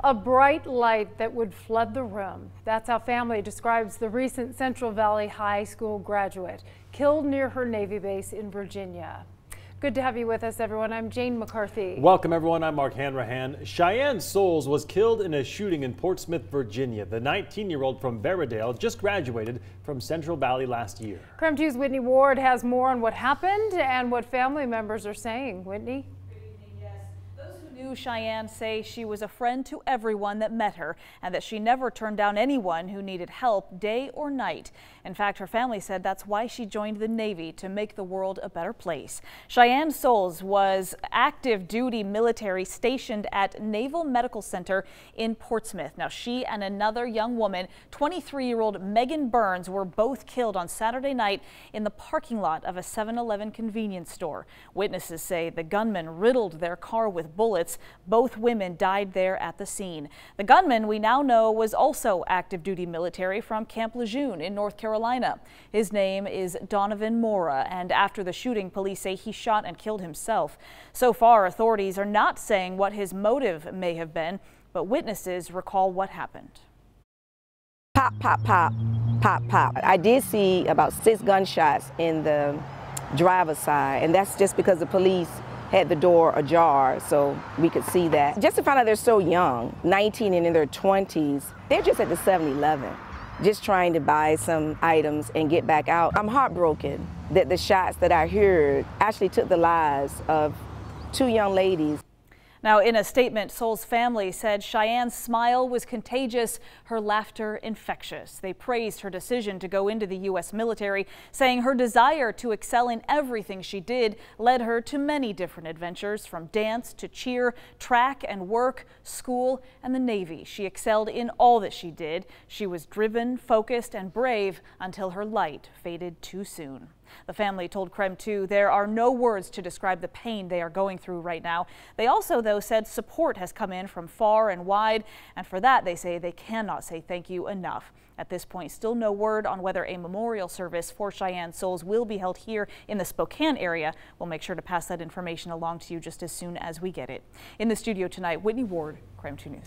A bright light that would flood the room. That's how family describes the recent Central Valley High School graduate killed near her Navy base in Virginia. Good to have you with us, everyone. I'm Jane McCarthy. Welcome, everyone. I'm Mark Hanrahan. Shianne Soles was killed in a shooting in Portsmouth, Virginia. The 19-year-old from Berrydale just graduated from Central Valley last year. KREM 2's Whitney Ward has more on what happened and what family members are saying. Whitney? Shianne say she was a friend to everyone that met her and that she never turned down anyone who needed help day or night. In fact, her family said that's why she joined the Navy, to make the world a better place. Shianne Soles was active duty military stationed at Naval Medical Center in Portsmouth. Now, she and another young woman, 23-year-old Megan Burns, were both killed on Saturday night in the parking lot of a 7-Eleven convenience store. Witnesses say the gunman riddled their car with bullets. Both women died there at the scene. The gunman, we now know, was also active duty military from Camp Lejeune in North Carolina. His name is Donovan Mora, and after the shooting, police say he shot and killed himself. So far, authorities are not saying what his motive may have been, but witnesses recall what happened. Pop, pop, pop, pop, pop. I did see about 6 gunshots in the driver's side, and that's just because the police had the door ajar, so we could see that. Just to find out they're so young, 19 and in their 20s, they're just at the 7-Eleven, just trying to buy some items and get back out. I'm heartbroken that the shots that I heard actually took the lives of 2 young ladies. Now, in a statement, Soles' family said Shianne's smile was contagious, her laughter infectious. They praised her decision to go into the U.S. military, saying her desire to excel in everything she did led her to many different adventures, from dance to cheer, track and work, school, and the Navy. She excelled in all that she did. She was driven, focused, and brave until her light faded too soon. The family told KREM 2 there are no words to describe the pain they are going through right now. They also, though, said support has come in from far and wide, and for that they say they cannot say thank you enough. At this point, still no word on whether a memorial service for Shianne Soles will be held here in the Spokane area. We'll make sure to pass that information along to you just as soon as we get it. In the studio tonight, Whitney Ward, KREM 2 News.